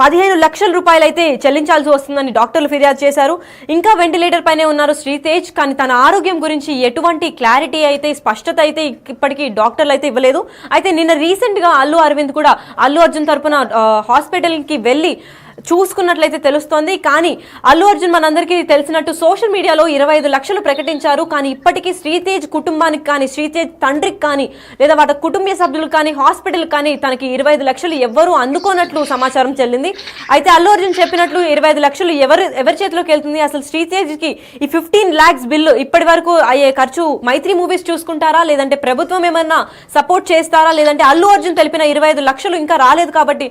15 లక్షల రూపాయలు అయితే చెల్లించాల్సి వస్తుందని డాక్టర్లు ఫిర్యాదు చేశారు. ఇంకా వెంటిలేటర్ పైనే ఉన్నారు శ్రీతేజ్. కానీ తన ఆరోగ్యం గురించి ఎటువంటి క్లారిటీ అయితే, స్పష్టత అయితే ఇప్పటికీ డాక్టర్లు అయితే ఇవ్వలేదు. అయితే నిన్న రీసెంట్ గా అల్లు అరవింద్ కూడా అల్లు అర్జున్ తరపున హాస్పిటల్ కి వెళ్లి చూసుకున్నట్లయితే తెలుస్తోంది. కానీ అల్లు అర్జున్ మనందరికీ తెలిసినట్టు సోషల్ మీడియాలో 25 లక్షలు ప్రకటించారు. కానీ ఇప్పటికీ శ్రీతేజ్ కుటుంబానికి కానీ, శ్రీతేజ్ తండ్రికి కానీ, లేదా వాళ్ళ కుటుంబ సభ్యులకు కానీ, హాస్పిటల్ కానీ తనకి 25 లక్షలు ఎవ్వరూ అందుకోనట్లు సమాచారం చెల్లింది. అయితే అల్లు అర్జున్ చెప్పినట్లు 25 లక్షలు ఎవరి చేతిలోకి వెళ్తుంది? అసలు శ్రీతేజ్కి ఈ 15 lakhs బిల్లు ఇప్పటి వరకు అయ్యే ఖర్చు మైత్రి మూవీస్ చూసుకుంటారా, లేదంటే ప్రభుత్వం ఏమన్నా సపోర్ట్ చేస్తారా, లేదంటే అల్లు అర్జున్ తెలిపిన 25 లక్షలు ఇంకా రాలేదు కాబట్టి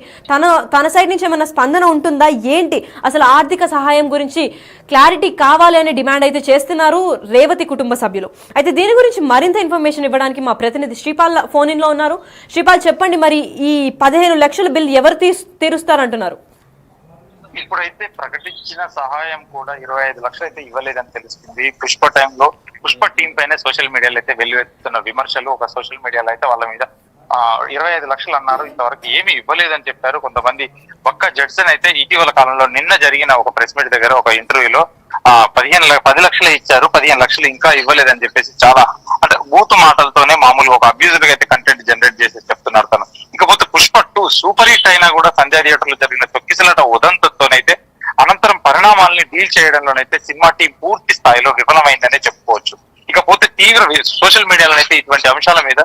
తన సైడ్ నుంచి ఏమన్నా స్పందన ఉంటుందా ఏంటి? అసలు ఆర్థిక సహాయం గురించి క్లారిటీ కావాలి అనే డిమాండ్ అయితే చేస్తున్నారు రేవతి కుటుంబ సభ్యులు. అయితే దీని గురించి మరింత ఇన్ఫర్మేషన్ ఇవ్వడానికి మా ప్రతినిధి శ్రీపాల్ ఫోన్ ఇన్ లో ఉన్నారు. శ్రీపాల్, చెప్పండి, మరి ఈ 15 లక్షల బిల్ ఎవరు తీరుస్తారంటున్నారు? ఇప్పుడైతే ప్రకటించిన సహాయం కూడా 25 లక్షలు అయితే ఇవ్వలేదని తెలుస్తుంది. పుష్ప టీం పైన సోషల్ మీడియాలో అయితే వెల్లువెత్తుతున్న విమర్శలు, ఒక సోషల్ మీడియాలో అయితే వాళ్ళ మీద 25 లక్షలు అన్నారు, ఇంతవరకు ఏమి ఇవ్వలేదని చెప్పారు. కొంతమంది ఒక్క జడ్సన్ అయితే ఇటీవల కాలంలో నిన్న జరిగిన ఒక ప్రెస్ మీట్ దగ్గర ఒక ఇంటర్వ్యూలో 10 లక్షలే ఇచ్చారు, 15 లక్షలు ఇంకా ఇవ్వలేదని చెప్పేసి చాలా అంటే బూతు మాటలతోనే మామూలుగా ఒక అబ్యూజర్ గా అయితే కంటెంట్ జనరేట్ చేసి చెప్తున్నారు తను. ఇకపోతే పుష్ప 2 సూపర్ హిట్ అయినా కూడా సంధ్యా థియేటర్ లో జరిగిన తొక్కిసలాట ఉదంతంతోనైతే అనంతరం పరిణామాలని డీల్ చేయడంలోనైతే సినిమా టీం పూర్తి స్థాయిలో విఫలమైందనే చెప్పుకోవచ్చు. ఇకపోతే తీవ్ర సోషల్ మీడియాలో అయితే ఇటువంటి అంశాల మీద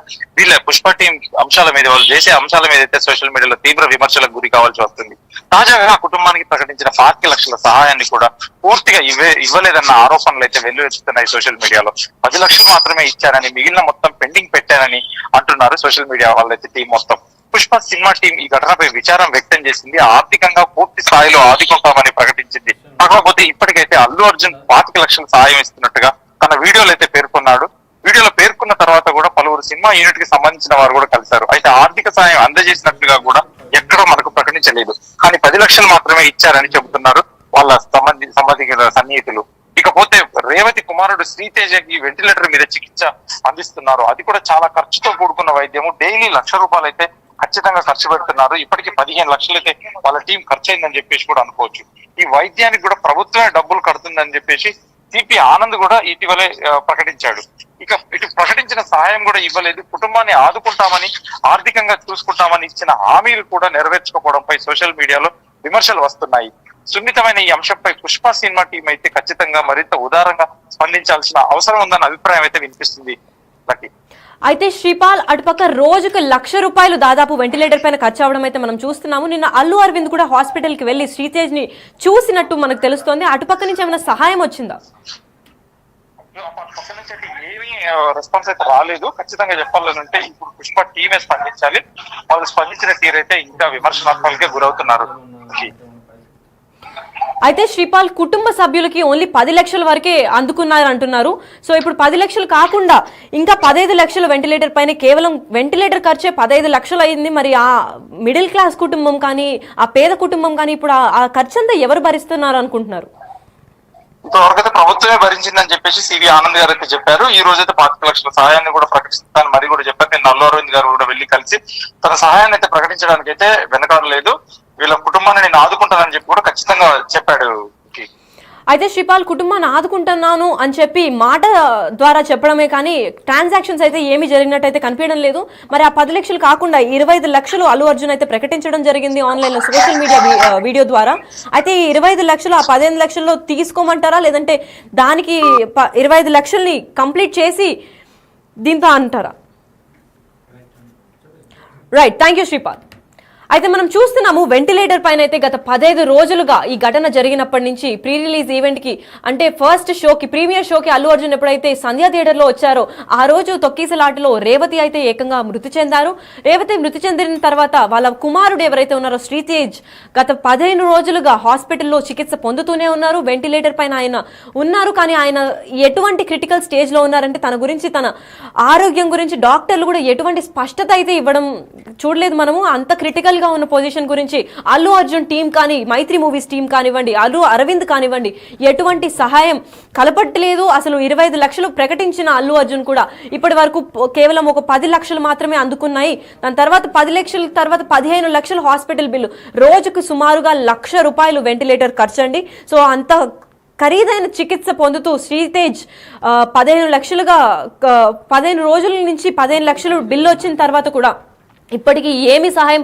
పుష్ప టీం అంశాల మీద, వాళ్ళు చేసే అంశాల మీద అయితే సోషల్ మీడియాలో తీవ్ర విమర్శలకు గురి కావాల్సి వస్తుంది. తాజాగా ఆ కుటుంబానికి ప్రకటించిన 5 లక్షల సహాయాన్ని కూడా పూర్తిగా ఇవ్వలేదన్న ఆరోపణలు అయితే వెల్లువెత్తుతున్నాయి సోషల్ మీడియాలో. 10 లక్షలు మాత్రమే ఇచ్చారని, మిగిలిన మొత్తం పెండింగ్ పెట్టారని అంటున్నారు సోషల్ మీడియా వాళ్ళైతే టీం మొత్తం. పుష్ప సినిమా టీం ఈ ఘటనపై విచారం వ్యక్తం చేసింది. ఆర్థికంగా పూర్తి స్థాయిలో ఆదుకుంటామని ప్రకటించింది. కాకపోతే ఇప్పటికైతే అల్లు అర్జున్ 25 లక్షల సహాయం ఇస్తున్నట్టుగా తన వీడియోలో అయితే పేర్కొన్నాడు. వీడియోలో పేర్కొన్న తర్వాత కూడా పలువురు సినిమా యూనిట్ కి సంబంధించిన వారు కూడా కలిశారు. అయితే ఆర్థిక సాయం అందజేసినట్టుగా కూడా ఎక్కడో మనకు ప్రకటించలేదు. కానీ 10 లక్షలు మాత్రమే ఇచ్చారని చెబుతున్నారు వాళ్ళ సంబంధించిన సన్నిహితులు. ఇకపోతే రేవతి కుమారుడు శ్రీతేజకి వెంటిలేటర్ మీద చికిత్స అందిస్తున్నారు. అది కూడా చాలా ఖర్చుతో కూడుకున్న వైద్యము. డైలీ 1 లక్ష రూపాయలు అయితే ఖచ్చితంగా ఖర్చు పెడుతున్నారు. ఇప్పటికీ 15 లక్షలు అయితే వాళ్ళ టీం ఖర్చు అయిందని చెప్పేసి కూడా అనుకోవచ్చు. ఈ వైద్యానికి కూడా ప్రభుత్వమే డబ్బులు కడుతుందని చెప్పేసి సిపి ఆనంద్ కూడా ఇటీవలే ప్రకటించాడు. ఇటు ప్రకటించిన సహాయం కూడా ఇవ్వలేదు. కుటుంబాన్ని ఆదుకుంటామని, ఆర్థికంగా చూసుకుంటామని ఇచ్చిన హామీలు కూడా నెరవేర్చుకోవడంపై సోషల్ మీడియాలో విమర్శలు వస్తున్నాయి. సున్నితమైన ఈ అంశంపై పుష్ప సినిమా టీం అయితే ఖచ్చితంగా మరింత ఉదారంగా స్పందించాల్సిన అవసరం ఉందన్న అభిప్రాయం అయితే వినిపిస్తుంది. అయితే శ్రీపాల్, అటుపక్క రోజుకు 1 లక్ష రూపాయలు దాదాపు వెంటిలేటర్ పైన ఖర్చు అవడం అయితే మనం చూస్తున్నాము. నిన్న అల్లు అరవింద్ కూడా హాస్పిటల్ కి వెళ్లి శ్రీతేజ్ ని చూసినట్టు మనకు తెలుస్తోంది. అటుపక్క నుంచి ఏమైనా సహాయం వచ్చిందా? పక్క నుంచి అయితే ఏమీ రెస్పాన్స్ అయితే రాలేదు. ఖచ్చితంగా చెప్పాలంటే ఇప్పుడు పుష్ప టీమే స్పందించాలి. వాళ్ళు స్పందించిన తీరైతే ఇంకా విమర్శనాత్మకంగా గురవుతున్నారు. అయితే శ్రీపాల్, కుటుంబ సభ్యులకి ఓన్లీ 10 లక్షల వరకే అందుకున్నారు అంటున్నారు. సో ఇప్పుడు 10 లక్షలు కాకుండా ఇంకా 15 లక్షలు వెంటిలేటర్ పైన, కేవలం వెంటిలేటర్ ఖర్చే 15 లక్షలు అయింది. మరి ఆ మిడిల్ క్లాస్ కుటుంబం కానీ, ఆ పేద కుటుంబం కానీ ఇప్పుడు ఆ ఖర్చు అంతా ఎవరు భరిస్తున్నారు అనుకుంటున్నారు? ఇంతవరకు అయితే ప్రభుత్వమే భరించిందని చెప్పేసి సివి ఆనంద్ గారు అయితే చెప్పారు. ఈ రోజు అయితే 25 లక్షల సహాయాన్ని కూడా ప్రకటిస్తానని మరి కూడా చెప్పారు. నేను అల్లు అరవింద్ గారు కూడా వెళ్లి కలిసి తన సహాయాన్ని అయితే ప్రకటించడానికి అయితే వెనకాడలేదు. వీళ్ళ కుటుంబాన్ని నేను ఆదుకుంటానని చెప్పి కూడా ఖచ్చితంగా చెప్పాడు. అయితే శ్రీపాల్, కుటుంబాన్ని ఆదుకుంటున్నాను అని చెప్పి మాట ద్వారా చెప్పడమే కానీ ట్రాన్సాక్షన్స్ అయితే ఏమి జరిగినట్టయితే కనిపించడం లేదు. మరి ఆ 10 లక్షలు కాకుండా 25 లక్షలు అల్లు అర్జున్ అయితే ప్రకటించడం జరిగింది ఆన్లైన్ లో, సోషల్ మీడియా వీడియో ద్వారా. అయితే ఈ 25 లక్షలు ఆ 15 లక్షల్లో తీసుకోమంటారా, లేదంటే దానికి 25 లక్షల్ని కంప్లీట్ చేసి దీంతో అంటారా? Right, thank you Sripal. అయితే మనం చూస్తున్నాము వెంటిలేటర్ పైన అయితే గత 15 రోజులుగా ఈ ఘటన జరిగినప్పటి నుంచి ప్రీ రిలీజ్ ఈవెంట్ కి, అంటే ఫస్ట్ షోకి, ప్రీమియర్ షోకి అల్లు అర్జున్ ఎప్పుడైతే సంధ్యా థియేటర్ లో వచ్చారో ఆ రోజు తొక్కీసలాటలో రేవతి అయితే ఏకంగా మృతి చెందారు. రేవతి మృతి చెందిన తర్వాత వాళ్ళ కుమారుడు ఎవరైతే ఉన్నారో శ్రీతేజ్ గత 15 రోజులుగా హాస్పిటల్లో చికిత్స పొందుతూనే ఉన్నారు. వెంటిలేటర్ పైన ఆయన ఉన్నారు. కానీ ఆయన ఎటువంటి క్రిటికల్ స్టేజ్ లో ఉన్నారంటే తన గురించి, తన ఆరోగ్యం గురించి డాక్టర్లు కూడా ఎటువంటి స్పష్టత అయితే ఇవ్వడం చూడలేదు మనము. అంత క్రిటికల్ గా ఉన్న పొజిషన్ గురించి అల్లు అర్జున్ టీం కానీ, మైత్రి మూవీస్ టీం కానివ్వండి, అల్లు అరవింద్ కానివ్వండి, ఎటువంటి సహాయం కలపట్లేదు. అసలు 25 లక్షలు ప్రకటించిన అల్లు అర్జున్ కూడా ఇప్పటి వరకు కేవలం ఒక 10 లక్షలు మాత్రమే అందుకున్నాయి. దాని తర్వాత 10 లక్షల తర్వాత 15 లక్షలు హాస్పిటల్ బిల్లు, రోజుకు సుమారుగా ₹1,00,000 వెంటిలేటర్ ఖర్చు అండి. సో అంత ఖరీదైన చికిత్స పొందుతూ శ్రీతేజ్ 15 రోజుల నుంచి 15 లక్షలు బిల్లు వచ్చిన తర్వాత కూడా ఇప్పటికీ ఏమి సహాయం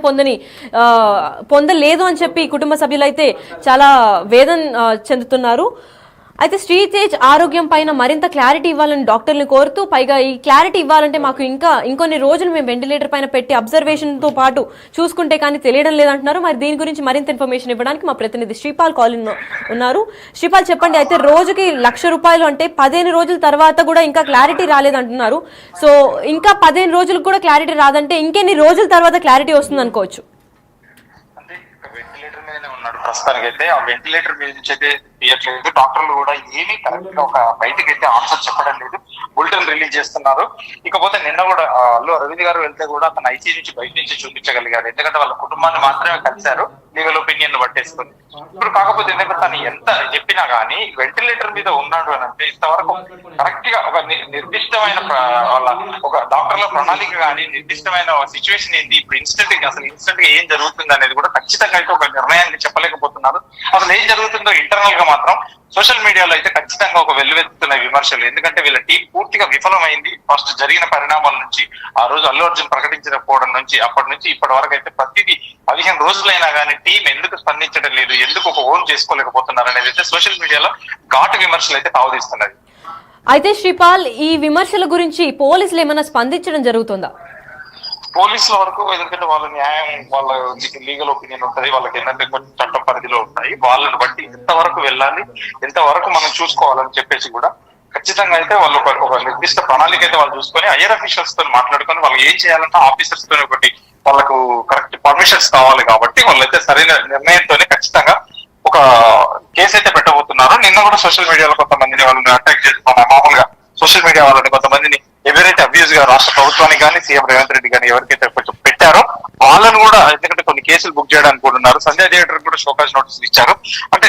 పొందలేదు అని చెప్పి కుటుంబ సభ్యులైతే చాలా వేదన చెందుతున్నారు. అయితే శ్రీతేజ్ ఆరోగ్యం పైన మరింత క్లారిటీ ఇవ్వాలని డాక్టర్ని కోరుతూ, పైగా ఈ క్లారిటీ ఇవ్వాలంటే మాకు ఇంకొన్ని రోజులు మేము వెంటిలేటర్ పైన పెట్టి అబ్జర్వేషన్తో పాటు చూసుకుంటే కానీ తెలియడం లేదంటున్నారు. మరి దీని గురించి మరింత ఇన్ఫర్మేషన్ ఇవ్వడానికి మా ప్రతినిధి శ్రీపాల్ కాలింగ్ ఉన్నారు. శ్రీపాల్, చెప్పండి. అయితే రోజుకి ₹1,00,000 అంటే 15 రోజుల తర్వాత కూడా ఇంకా క్లారిటీ రాలేదంటున్నారు. సో ఇంకా 15 రోజులకు కూడా క్లారిటీ రాదంటే ఇంకెన్ని రోజుల తర్వాత క్లారిటీ వస్తుంది అనుకోవచ్చు? వెంటిలేటర్ మీదనే ఉన్నాడు ప్రస్తుతానికి. అయితే ఆ వెంటిలేటర్ మీద నుంచి అయితే తీయట్లేదు. డాక్టర్లు కూడా ఏమీ కరెక్ట్ గా ఒక బయటకి అయితే ఆన్సర్ చెప్పడం లేదు. బులెటిన్ రిలీజ్ చేస్తున్నారు. ఇకపోతే నిన్న కూడా అల్లు అరవింద్ గారు వెళ్తే కూడా అతను ఐసీ నుంచి బయట నుంచి చూపించగలిగారు. ఎందుకంటే వాళ్ళ కుటుంబాన్ని మాత్రమే కలిశారు లీగల్ ఒపీనియన్ పట్టేసుకుని. ఇప్పుడు కాకపోతే ఎందుకంటే తను ఎంత చెప్పినా గానీ వెంటిలేటర్ మీద ఉన్నాడు అని అంటే ఇంతవరకు కరెక్ట్ గా ఒక నిర్దిష్టమైన వాళ్ళ ఒక డాక్టర్ల ప్రణాళిక కానీ నిర్దిష్టమైన సిచ్యువేషన్ ఏంటి, ఇప్పుడు ఇన్స్టెంట్ గా ఏం జరుగుతుంది అనేది కూడా ఖచ్చితంగా అయితే ఒక నిర్ణయాన్ని చెప్పలేకపోతున్నారు. అసలు ఏం జరుగుతుందో ఇంటర్నల్ గా మాత్రం సోషల్ మీడియాలో అయితే ఖచ్చితంగా ఒక వెల్లువెత్తుతున్న విమర్శలు. ఎందుకంటే వీళ్ళ టీం పూర్తిగా విఫలమైంది. ఫస్ట్ జరిగిన పరిణామాల నుంచి, ఆ రోజు అల్లు అర్జున్ ప్రకటించకపోవడం నుంచి, అప్పటి నుంచి ఇప్పటి వరకు అయితే ప్రతిదీ 15 రోజులైనా కానీ టీం ఎందుకు స్పందించడం లేదు, ఎందుకు ఒక ఓన్ చేసుకోలేకపోతున్నారు అనేది అయితే సోషల్ మీడియాలో ఘాటు విమర్శలు అయితే తావదీస్తున్నది. అయితే శ్రీపాల్, ఈ విమర్శల గురించి పోలీసులు ఏమైనా స్పందించడం జరుగుతుందా? పోలీసుల వరకు ఎందుకంటే వాళ్ళ న్యాయం, వాళ్ళ లీగల్ ఒపీనియన్ ఉంటుంది, వాళ్ళకి ఏంటంటే కొంచెం చట్టం పరిధిలో ఉంటాయి. వాళ్ళని బట్టి ఎంతవరకు వెళ్ళాలి, ఎంతవరకు మనం చూసుకోవాలని చెప్పేసి కూడా ఖచ్చితంగా అయితే వాళ్ళు ఒక నిర్దిష్ట ప్రణాళిక అయితే వాళ్ళు చూసుకొని హైయర్ అఫీషియల్స్ తో మాట్లాడుకొని వాళ్ళు ఏం చేయాలంటే ఆఫీసర్స్ తో ఒకటి వాళ్ళకు కరెక్ట్ పర్మిషన్స్ కావాలి. కాబట్టి వాళ్ళైతే సరైన నిర్ణయంతోనే ఖచ్చితంగా ఒక కేసు అయితే పెట్టబోతున్నారు. నిన్న కూడా సోషల్ మీడియాలో కొంతమందిని వాళ్ళని అటాక్ చేస్తున్న మామూలుగా సోషల్ మీడియా వాళ్ళని కొంతమందిని ఎవరైతే అబ్యూజ్ గా రాష్ట్ర ప్రభుత్వానికి కానీ సీఎం రేవంత్ రెడ్డి కానీ ఎవరికైతే కొంచెం పెట్టారో వాళ్ళను కూడా ఎందుకంటే కొన్ని కేసులు బుక్ చేయడానికి కూడా ఉన్నారు. సంజయ్ థియేటర్ కూడా షోకాజ్ నోటీసులు ఇచ్చారు. అంటే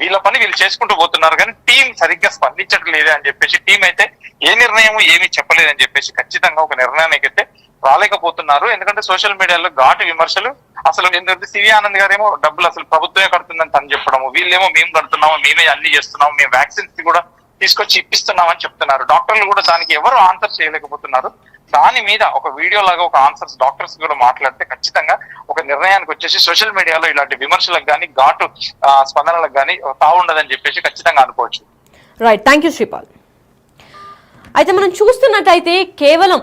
వీళ్ళ పని వీళ్ళు చేసుకుంటూ పోతున్నారు కానీ టీం సరిగ్గా స్పందించడం లేదే అని చెప్పేసి టీం అయితే ఏ నిర్ణయం ఏమీ చెప్పలేదని చెప్పేసి ఖచ్చితంగా ఒక నిర్ణయానికి అయితే రాలేకపోతున్నారు. ఎందుకంటే సోషల్ మీడియాలో ఘాటు విమర్శలు. అసలు ఎందుకంటే సివి ఆనంద్ గారేమో డబ్బులు అసలు ప్రభుత్వమే కడుతుందని తను చెప్పడము, వీళ్ళేమో మేము కడుతున్నాము, మేమే అన్ని చేస్తున్నాము, మేము వ్యాక్సిన్స్ కూడా తీసుకొచ్చి ఇప్పిస్తున్నామని చెప్తున్నారు. డాక్టర్లు కూడా దానికి ఎవరు ఆన్సర్ చేయలేకపోతున్నారు. దాని మీద ఒక వీడియో లాగా ఒక ఆన్సర్స్ డాక్టర్స్ కూడా మాట్లాడితే ఖచ్చితంగా ఒక నిర్ణయానికి వచ్చేసి సోషల్ మీడియాలో ఇలాంటి విమర్శలకు కానీ ఘాటు స్పందనలకు కానీ తావుండదని చెప్పేసి ఖచ్చితంగా అనుకోవచ్చు. Right, thank you Sripal. అయితే మనం చూస్తున్నట్టయితే కేవలం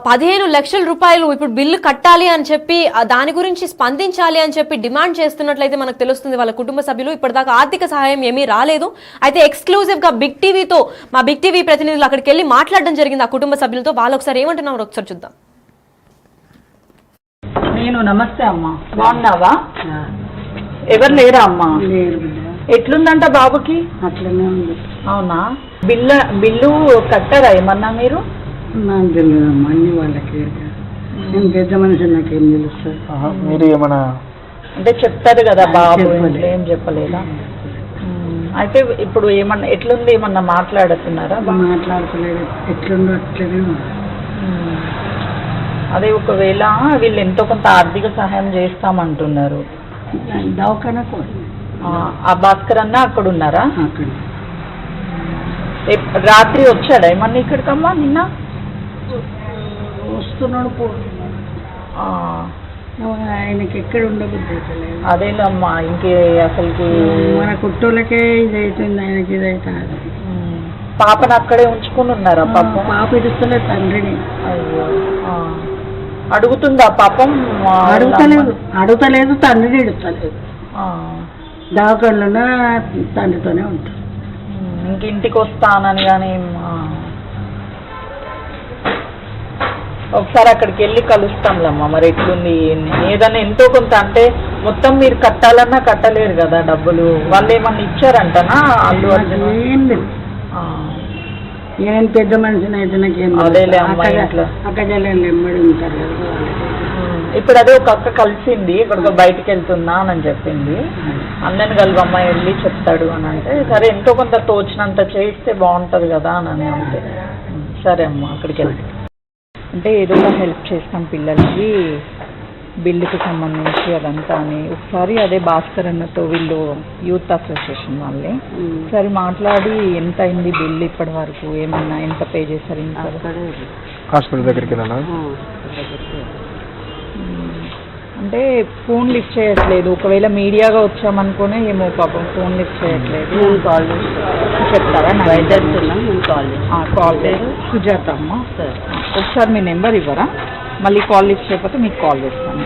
15 లక్షల రూపాయలు ఇప్పుడు బిల్లు కట్టాలి అని చెప్పి దాని గురించి స్పందించాలి అని చెప్పి డిమాండ్ చేస్తున్నట్లయితే మనకు తెలుస్తుంది వాళ్ళ కుటుంబ సభ్యులు. ఇప్పటిదాకా ఆర్థిక సహాయం ఏమీ రాలేదు. అయితే ఎక్స్క్లూజివ్ గా మా బిగ్ టీవీ ప్రతినిధులు అక్కడికి వెళ్ళి మాట్లాడడం జరిగింది ఆ కుటుంబ సభ్యులతో. వాళ్ళు ఒకసారి ఏమంటున్నారు ఒకసారి చూద్దాం. నేను నమస్తే అమ్మా, బాగున్నావా? ఎవరు లేరా అమ్మా? ఎట్లుందంట బాబుకి? అట్లనే ఉంది. అవునా? బిల్లు కట్టారా ఏమన్నా మీరు? నాకు తెలియదమ్మా, అన్ని వాళ్ళకి. నేను పెద్ద మనిషి, నాకేం తెలుస్తుంది. మీరు ఏమన్నా అంటే చెప్తారు కదా బాబు, ఏం చెప్పలేదా? అయితే ఇప్పుడు ఏమన్నా ఎట్లుంది, ఏమన్నా మాట్లాడుతున్నారా? మాట్లాడుతలేదు, ఎట్లుందో అట్లనే. అదే ఒకవేళ వీళ్ళు ఎంతో కొంత ఆర్థిక సహాయం చేస్తామంటున్నారు. దవాఖానా ఆ భాస్కర్ అన్న అక్కడ ఉన్నారా? అక్కడ రాత్రి వచ్చాడా ఏమన్నా ఇక్కడికమ్మా? నిన్న వస్తున్నాడు, ఆయనకి ఎక్కడ ఉండబుద్ధి. అదేనమ్మా, ఇంకే అసలుకి మన కుట్టోళ్ళకే ఇది అవుతుంది, ఆయనకి ఇది అవుతుంది. పాపను అక్కడే ఉంచుకుని ఉన్నారా? పాప ఇడుస్తలే తండ్రిని. అయ్యో, అడుగుతుందా పాపం? అడుగుతలేదు, తండ్రిని ఇడుస్తలేదు. దవాఖానలోనే తండ్రితోనే ఉంటారు. ఇంటికి వస్తానని కానీ ఒకసారి అక్కడికి వెళ్ళి కలుస్తాంలేమ్మా. మరి ఎట్లుంది ఏదన్నా ఎంతో కొంత, అంటే మొత్తం మీరు కట్టాలన్నా కట్టలేరు కదా డబ్బులు. వాళ్ళు ఏమన్నా ఇచ్చారంటనా? అల్లు అర్జున్ ఏం లేదు. నేను పెద్ద మనిషిని అయితే నాకేం అదేలే అమ్మాయి అట్లా అక్కజల్లు ఎమ్మడి ఉంటారు కదా. ఇప్పుడు అదే ఒక అక్క కలిసింది, ఇక్కడికి బయటికి వెళ్తున్నా అని చెప్పింది. అన్నని కలవమ్మ వెళ్ళి చెప్తాడు అని అంటే, సరే ఎంతో కొంత తోచినంత చేస్తే బాగుంటుంది కదా అని అంటే, సరే అమ్మ అక్కడికి వెళ్తే అంటే ఏదో ఒక హెల్ప్ చేస్తాం పిల్లలకి బిల్లుకి సంబంధించి అదంతా అని. ఒకసారి అదే భాస్కర్ అన్నతో వీళ్ళు యూత్ అసోసియేషన్ వాళ్ళే ఒకసారి మాట్లాడి ఎంత అయింది బిల్లు ఇప్పటి వరకు, ఏమన్నా ఎంత పే చేశారు ఇంకా హాస్పిటల్ దగ్గరికి అంటే ఫోన్ లిఫ్ట్ చేయట్లేదు. ఒకవేళ మీడియాగా వచ్చామనుకునే ఏమో పాపం ఫోన్ లిఫ్ట్ చేయట్లేదు. కాల్ చెప్తారా? కాల్ పేరు సుజాత అమ్మ. సరే ఒకసారి మీ నెంబర్ ఇవ్వరా, మళ్ళీ కాల్ లిఫ్ట్ చేయకపోతే మీకు కాల్ చేస్తాను.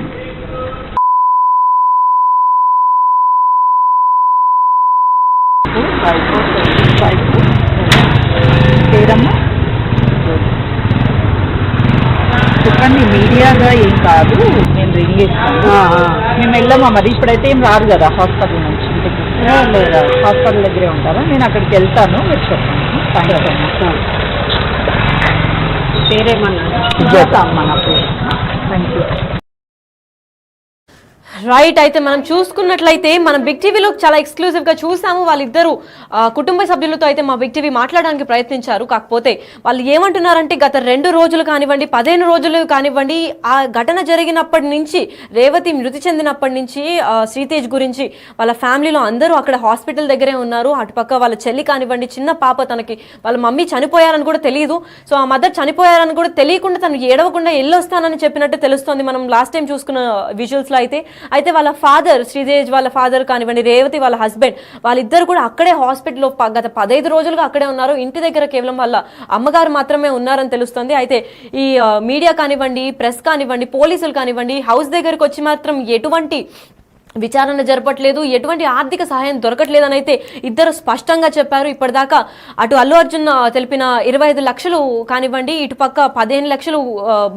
పేరమ్మా చెప్పండి. మీడియాగా ఏం కాదు, నేను రింగ్ ఇస్తాను. మేము వెళ్ళామా మరి, ఇప్పుడైతే ఏం రాదు కదా హాస్పిటల్ నుంచి ఇంటికి, లేదా హాస్పిటల్ దగ్గరే ఉంటారా? నేను అక్కడికి వెళ్తాను, మీరు చెప్పండి. Thank you. పేరేమన్నా అమ్మ నా పేరు. Thank you. రైట్, అయితే మనం చూసుకున్నట్లయితే మనం బిగ్ టీవీలో చాలా ఎక్స్క్లూజివ్ గా చూసాము. వాళ్ళిద్దరు కుటుంబ సభ్యులతో అయితే మా బిగ్ టీవీ మాట్లాడడానికి ప్రయత్నించారు. కాకపోతే వాళ్ళు ఏమంటున్నారంటే గత 2 రోజులు కానివ్వండి, 15 రోజులు కానివ్వండి, ఆ ఘటన జరిగినప్పటి నుంచి, రేవతి మృతి చెందినప్పటి నుంచి శ్రీతేజ్ గురించి వాళ్ళ ఫ్యామిలీలో అందరూ అక్కడ హాస్పిటల్ దగ్గరే ఉన్నారు. అటుపక్క వాళ్ళ చెల్లి కానివ్వండి, చిన్న పాప, తనకి వాళ్ళ మమ్మీ చనిపోయారని కూడా తెలియదు. సో ఆ మదర్ చనిపోయారని కూడా తెలియకుండా తను ఏడవకుండా వెళ్ళొస్తానని చెప్పినట్టు తెలుస్తోంది. మనం లాస్ట్ టైం చూసుకున్న విజువల్స్ లో అయితే వాళ్ళ ఫాదర్, శ్రీతేజ్ వాళ్ళ ఫాదర్ కానివ్వండి, రేవతి వాళ్ళ హస్బెండ్, వాళ్ళిద్దరు కూడా అక్కడే హాస్పిటల్లో గత 15 రోజులుగా అక్కడే ఉన్నారు. ఇంటి దగ్గర కేవలం వాళ్ళ అమ్మగారు మాత్రమే ఉన్నారని తెలుస్తుంది. అయితే ఈ మీడియా కానివ్వండి, ప్రెస్ కానివ్వండి, పోలీసులు కానివ్వండి, హౌస్ దగ్గరకు వచ్చి మాత్రం ఎటువంటి విచారణ జరపట్లేదు, ఎటువంటి ఆర్థిక సహాయం దొరకట్లేదని అయితే ఇద్దరు స్పష్టంగా చెప్పారు. ఇప్పటిదాకా అటు అల్లు అర్జున్ తెలిపిన 25 లక్షలు కానివ్వండి, ఇటుపక్క 15 లక్షలు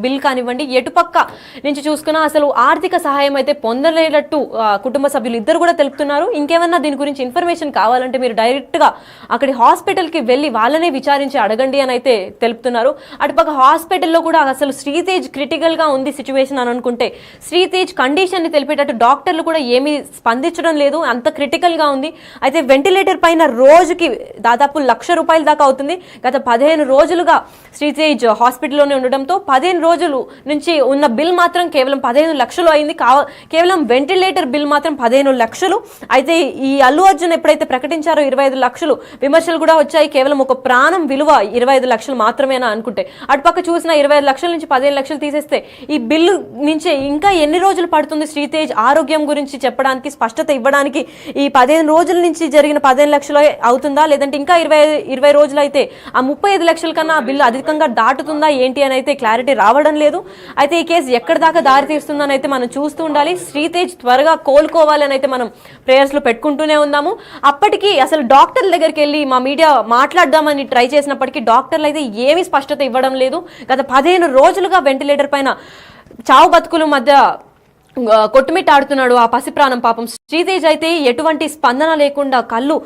బిల్ కానివ్వండి, ఎటుపక్క నుంచి చూసుకున్నా అసలు ఆర్థిక సహాయం అయితే పొందలేనట్టు కుటుంబ సభ్యులు ఇద్దరు కూడా తెలుపుతున్నారు. ఇంకేమన్నా దీని గురించి ఇన్ఫర్మేషన్ కావాలంటే మీరు డైరెక్ట్గా అక్కడి హాస్పిటల్కి వెళ్ళి వాళ్ళనే విచారించి అడగండి అని అయితే తెలుపుతున్నారు. అటుపక్క హాస్పిటల్లో కూడా అసలు శ్రీతేజ్ క్రిటికల్గా ఉంది సిచ్యువేషన్ అని అనుకుంటే, శ్రీతేజ్ కండిషన్ని తెలిపేటట్టు డాక్టర్లు కూడా ఏమీ స్పందించడం లేదు, అంత క్రిటికల్ గా ఉంది. అయితే వెంటిలేటర్ పైన రోజుకి దాదాపు ₹1,00,000 దాకా అవుతుంది. గత 15 రోజులుగా శ్రీతేజ్ హాస్పిటల్లోనే ఉండడంతో 15 రోజులు నుంచి ఉన్న బిల్ మాత్రం కేవలం 15 లక్షలు అయింది. కేవలం వెంటిలేటర్ బిల్ మాత్రం 15 లక్షలు. అయితే ఈ అల్లు అర్జున్ ఎప్పుడైతే ప్రకటించారో 25 లక్షలు, విమర్శలు కూడా వచ్చాయి. కేవలం ఒక ప్రాణం విలువ 25 లక్షలు మాత్రమేనా అనుకుంటే, అటుపక్క చూసిన 25 లక్షల నుంచి 15 లక్షలు తీసేస్తే ఈ బిల్లు నుంచి ఇంకా ఎన్ని రోజులు పడుతుంది శ్రీతేజ్ ఆరోగ్యం గురించి చెప్పడానికి, స్పష్టత ఇవ్వడానికి? ఈ 15 రోజుల నుంచి జరిగిన 15 లక్షలు అవుతుందా, లేదంటే ఇంకా 20 రోజులు అయితే ఆ 35 లక్షల కన్నా ఆ బిల్లు అధికంగా దాటుతుందా ఏంటి అని అయితే క్లారిటీ రావడం లేదు. అయితే ఈ కేసు ఎక్కడి దాకా దారి తీస్తుందని అయితే మనం చూస్తూ ఉండాలి. శ్రీతేజ్ త్వరగా కోలుకోవాలి అని అయితే మనం ప్రేయర్స్ లో పెట్టుకుంటూనే ఉన్నాము. అప్పటికి అసలు డాక్టర్ల దగ్గరికి వెళ్ళి మా మీడియా మాట్లాడదామని ట్రై చేసినప్పటికీ డాక్టర్లు అయితే ఏమీ స్పష్టత ఇవ్వడం లేదు. గత 15 రోజులుగా వెంటిలేటర్ పైన చావు బతుకుల మధ్య కొట్టుమిట్టాడుతున్నాడు ఆ పసి ప్రాణం పాపం. శ్రీతేజ్ అయితే ఎటువంటి స్పందన లేకుండా, కళ్ళు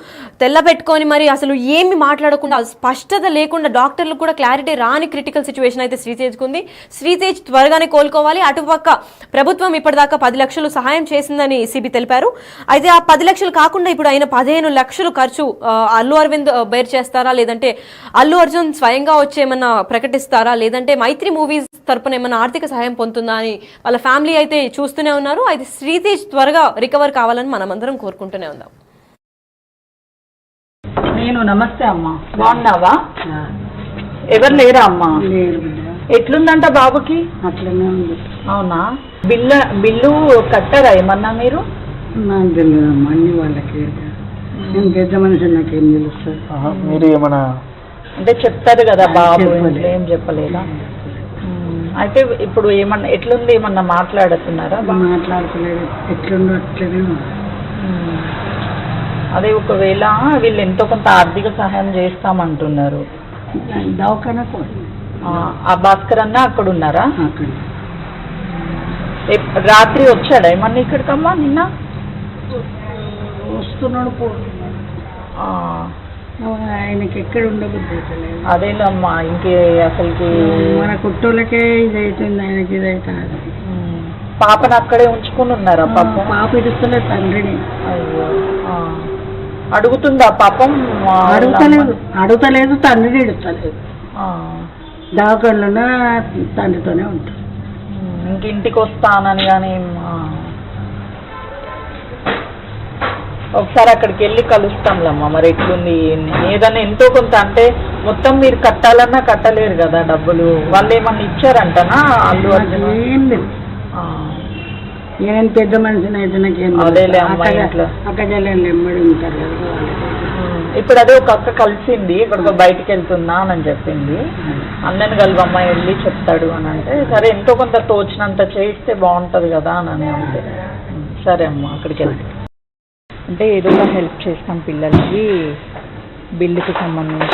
తెల్లబెట్టుకొని మరి అసలు ఏమి మాట్లాడకుండా, స్పష్టత లేకుండా, డాక్టర్లు కూడా క్లారిటీ రాని క్రిటికల్ సిచ్యువేషన్ అయితే శ్రీతేజ్కు ఉంది. శ్రీతేజ్ త్వరగానే కోలుకోవాలి. అటుపక్క ప్రభుత్వం ఇప్పటిదాకా 10 లక్షలు సహాయం చేసిందని సిబి తెలిపారు. అయితే ఆ 10 లక్షలు కాకుండా ఇప్పుడు అయిన 15 లక్షలు ఖర్చు అల్లు అరవింద్ బేర్ చేస్తారా, లేదంటే అల్లు అర్జున్ స్వయంగా వచ్చి ఏమన్నా ప్రకటిస్తారా, లేదంటే మైత్రి మూవీస్ తరపున ఏమన్నా ఆర్థిక సహాయం పొందుతుందా అని వాళ్ళ ఫ్యామిలీ అయితే చూస్తూనే ఉన్నారు. అయితే శ్రీతేజ్ త్వరగా రికవర్ కావాలని మనమందరం కోరుకుంటూనే ఉందాం. నేను నమస్తే అమ్మా, బాగున్నావా? ఎవరు లేరా అమ్మా? ఎట్లుందంట బాబుకి? అట్లనే ఉంది. అవునా? బిల్లు కట్టారా ఏమన్నా మీరు? నాకు తెలియదమ్మా, అన్ని వాళ్ళకి. నేను పెద్ద మనిషి, నాకేం తెలుస్తుంది. మీరు ఏమన్నా అంటే చెప్తారు కదా బాబు, ఏం చెప్పలేదా? అయితే ఇప్పుడు ఏమన్నా ఎట్లుంది, ఏమన్నా మాట్లాడుతున్నారా? మాట్లాడుతలేదు, ఎట్లుండో అట్లనే. అదే ఒకవేళ వీళ్ళు ఎంతో కొంత ఆర్థిక సహాయం చేస్తామంటున్నారు. దవాఖానా ఆ భాస్కర్ అన్న అక్కడ ఉన్నారా? అక్కడ రాత్రి వచ్చాడా ఏమన్నా ఇక్కడికమ్మా? నిన్న వస్తున్నాడు, ఆయనకి ఎక్కడ ఉండబుద్ధి. అదేనమ్మా, ఇంకే అసలుకి మన కుట్టోళ్ళకే ఇది అవుతుంది, ఆయనకి ఇది అవుతుంది. పాపను అక్కడే ఉంచుకుని ఉన్నారా పాపం? పాప ఇడుస్తలే తండ్రిని. అయ్యో. అడుగుతుందా పాపం? అడుగుతలేదు తండ్రిని ఇడుస్తలేదు. దావకంలోనే తండ్రితోనే ఉంటారు. ఇంక ఇంటికి వస్తానని కానీ ఒకసారి అక్కడికి వెళ్ళి కలుస్తాంలేమ్మా. మరి ఎట్లుంది ఏదన్నా ఎంతో కొంత, అంటే మొత్తం మీరు కట్టాలన్నా కట్టలేరు కదా డబ్బులు. వాళ్ళు ఏమన్నా ఇచ్చారంటనా? అల్లు అర్జున్ ఏం లేదు. నేను పెద్ద మనిషిని అయితే నాకేం అదేలే అమ్మాయి అట్లా అక్క చెల్లెళ్ళు ఎమ్మడి ఉంటారు కదా వాళ్ళకి. ఇప్పుడు అదే ఒక అక్క కలిసింది, ఇక్కడికి బయటికి వెళ్తున్నా అని చెప్పింది. అన్నని కలువమ్మ వెళ్ళి చెప్తాడు అని అంటే, సరే ఎంతో కొంత తోచినంత చేయిస్తే బాగుంటుంది కదా అని అంటే, సరే అమ్మ అక్కడికి వెళ్తే అంటే ఏదో ఒక హెల్ప్ చేస్తాం పిల్లలకి, బిల్లుకి సంబంధించి